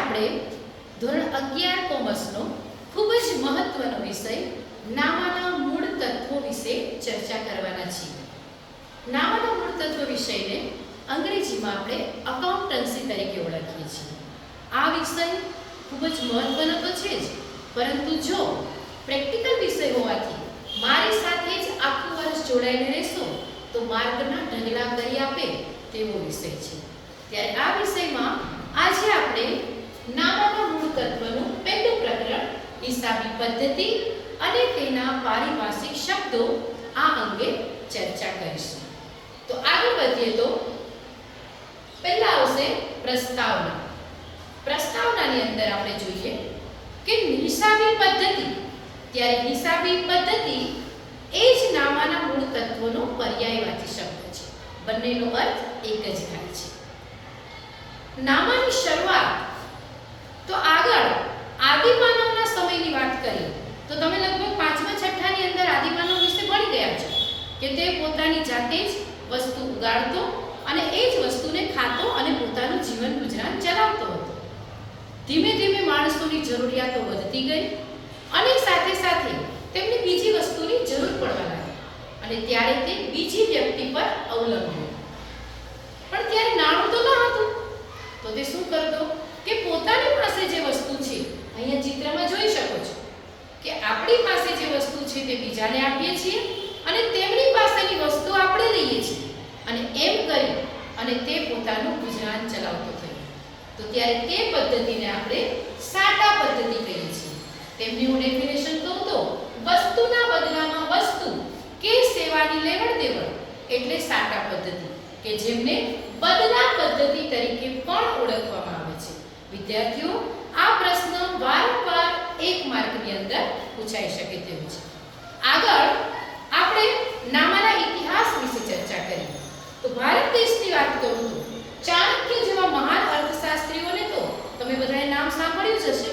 આપણે ધોરણ 11 કોમર્સનો ખૂબ જ મહત્વનો વિષય નામાના મૂળ તત્વો વિશે ચર્ચા કરવાના છીએ. નામાના મૂળ તત્વો વિષયને અંગ્રેજીમાં આપણે અકાઉન્ટન્સી તરીકે ઓળખીએ છીએ. આ વિષય ખૂબ જ મહત્વનો તો છે જ, પરંતુ જો પ્રેક્ટિકલ વિષય હોવાથી મારી સાથે જ આખું વર્ષ જોડાઈને રહેશો તો માર્કના ઢગલા કરી આપે તેવો વિષય છે. ત્યારે આ વિષયમાં આજે આપણે નામાના મૂળ તત્વનું પહેલું પ્રકરણ હિસાબી પદ્ધતિ અને તેના પારિભાષિક શબ્દો આ અંગે ચર્ચા કરીશું. તો આગળ વધીએ તો પહેલા આવશે પ્રસ્તાવના. પ્રસ્તાવનાની અંદર આપણે જોઈએ કે હિસાબી પદ્ધતિ. ત્યારે હિસાબી પદ્ધતિ એ જ નામાના મૂળ તત્વનો પર્યાયવાચી શબ્દ છે. બંનેનો અર્થ એક જ થાય છે. નામાની શરૂઆત તો આગળ આદિમાનવના સમયની વાત કરીએ તો તમે લગભગ 5મા 6ઠાની અંદર આદિમાનવ વિશે ભણી ગયા છો કે તે પોતાની જાતે જ વસ્તુ ઉગાડતો અને એ જ વસ્તુને ખાતો અને પોતાનું જીવન ગુજરાન ચલાવતો હતો. ધીમે ધીમે માણસોની જરૂરિયાતો વધતી ગઈ અને સાથે સાથે તેમને બીજી વસ્તુની જરૂર પડવા લાગી અને ત્યારે તે બીજી વ્યક્તિ પર અવલંબ્યો. પણ ત્યારે નાણું તો ન હતું તો તે શું કરતો કે પોતાની પાસે જે વસ્તુ છે, અહીંયા ચિત્રમાં જોઈ શકો છો કે આપણી પાસે જે વસ્તુ છે તે બીજાને આપીએ છીએ અને તેમની પાસેની વસ્તુ આપણે લઈએ છીએ અને એમ કરી અને તે પોતાનું ગુજરાન ચલાવતો થયો. તો ત્યારે તે પદ્ધતિને આપણે સાટા પદ્ધતિ કહીએ છીએ. તેમની હું ડેફિનેશન કહું તો વસ્તુના બદલામાં વસ્તુ કે સેવાની લેવડ દેવડ એટલે સાટા પદ્ધતિ, કે જેમને બદલા પદ્ધતિ તરીકે પણ ઓળખવામાં આવે છે. વિદ્યાર્થીઓ, આ પ્રશ્ન વારંવાર 1 માર્કની અંદર પૂછાઈ શકે તેવું છે. આગળ આપણે નામાના ઇતિહાસ વિશે ચર્ચા કરીએ તો ભારત દેશની વાત કરું તો ચાણક્ય જેવા મહાન અર્થશાસ્ત્રીઓને તો તમે બધાએ નામ સાંભળ્યું જ હશે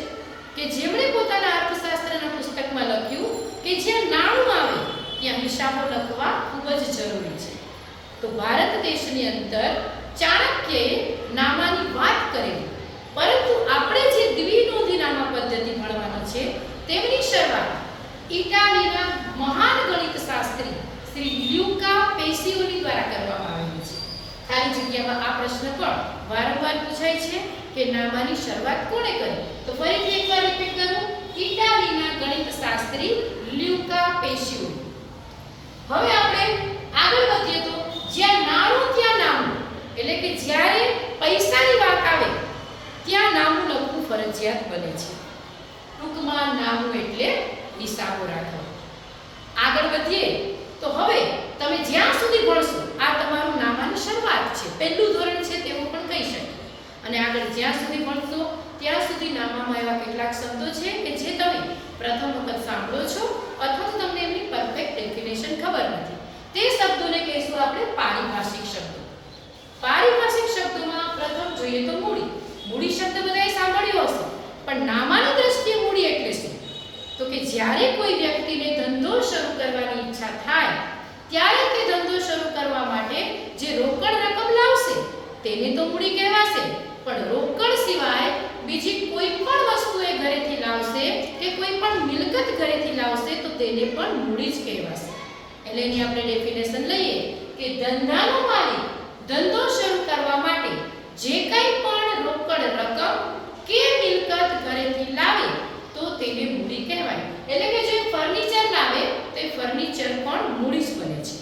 કે જેમણે પોતાના અર્થશાસ્ત્રના પુસ્તકમાં લખ્યું કે જ્યાં નાણું આવે ત્યાં હિસાબો લખવા ખૂબ જ જરૂરી છે. તો ભારત દેશની અંદર ચાણક્યએ નામાની વાત કરેલી, પરંતુ આપણે જે દ્વિનોંધી નામા પદ્ધતિ ભણવાનો છે તેમની શરૂઆત ઇટાલીના મહાન ગણિતશાસ્ત્રી શ્રી લ્યુકા પેસિઓલી દ્વારા કરવામાં આવેલી છે. ખાલી જગ્યામાં આ પ્રશ્ન પણ વારંવાર પૂછાય છે કે નામાની શરૂઆત કોણે કરી? તો ફરીથી એકવાર રિપીટ કરું, ઇટાલીના ગણિતશાસ્ત્રી લ્યુકા પેસિઓલી. હવે આપણે આગળ વધીએ તો જ્યાં નાણું ત્યાં નામું, એટલે કે જ્યારે પૈસાની વાત આવે ત્યાં નામું લખવું ફરજિયાત બને છે. ટૂંકમાં નામું એટલે હિસાબો રાખવા. આગળ વધીએ તો હવે તમે જ્યાં સુધી ભણશો આ તમારું નામાની શરૂઆત છે, પહેલું ધોરણ છે તેવું પણ કહી શકીએ. અને આગળ જ્યાં સુધી ભણશો ત્યાં સુધી નામામાં એવા કેટલાક શબ્દો છે કે જે તમે પ્રથમ વખત સાંભળો છો અથવા તો તમને એમની પરફેક્ટ ડેફિનેશન ખબર નથી. તે શબ્દોને કહીશું આપણે પારિભાષિક શબ્દો. પારિભાષિક શબ્દોમાં પ્રથમ જોઈએ તો મૂડી. મૂડી શબ્દ બધાએ સાંભળ્યો હશે, પણ નામાની દ્રષ્ટિએ મૂડી એટલે શું? તો કે જ્યારે કોઈ વ્યક્તિને ધંધો શરૂ કરવાની ઈચ્છા થાય ત્યારે તે ધંધો શરૂ કરવા માટે જે રોકડ રકમ લાવશે તેને તો મૂડી કહેવાશે, પણ રોકડ સિવાય બીજી કોઈ પણ વસ્તુ એ ઘરેથી લાવશે કે કોઈ પણ મિલકત ઘરેથી લાવશે તો તેને પણ મૂડી જ કહેવાશે. એટલે એની આપણે ડેફિનેશન લઈએ કે ધંધાનો માલિક ધંધો શરૂ કરવા માટે જે કંઈ પણ રોકડ રકમ કે મિલકત ઘરેથી લાવે તો તેને મૂડી કહેવાય. એટલે કે જે ફર્નિચર લાવે તે ફર્નિચર પણ મૂડી જ બને છે.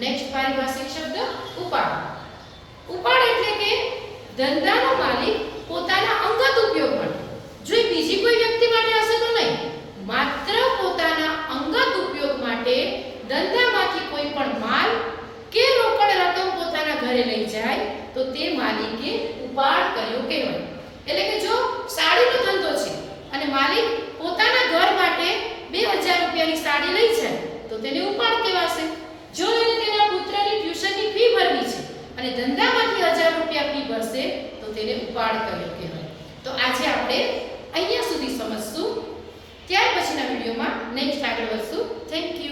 નેક્સ્ટ પારિભાષિક શબ્દ ઉપાડ. ઉપાડ એટલે કે ધંધાનો માલિક પોતાના અંગત ઉપયોગ માટે, જો બીજી કોઈ વ્યક્તિ માટે હશે તો નહીં, માત્ર પોતાના અંગત ઉપયોગ માટે ધંધામાંથી કોઈ પણ માલ કે રોકડ રકમ પોતાના ઘરે લઈ જાય તો તે માલિકે ઉપાડ કર્યો કહેવાય. એટલે કે જો સાડીનો ધંધો છે અને માલિક પોતાના ઘર માટે 2000 રૂપિયાની સાડી લઈ જાય તો તેને ઉપાડ કહેવાશે. જો એને તેના પુત્રની ટ્યુશનની ફી ભરવી છે અને ધંધામાંથી 1000 રૂપિયા ફી ભરશે તો તેને ઉપાડ કર્યો કહેવાય. તો આજે આપણે અહીંયા સુધી સમજશું, ત્યાર પછીના વિડીયોમાં નેક્સ્ટ આગળ વધશું. Thank you.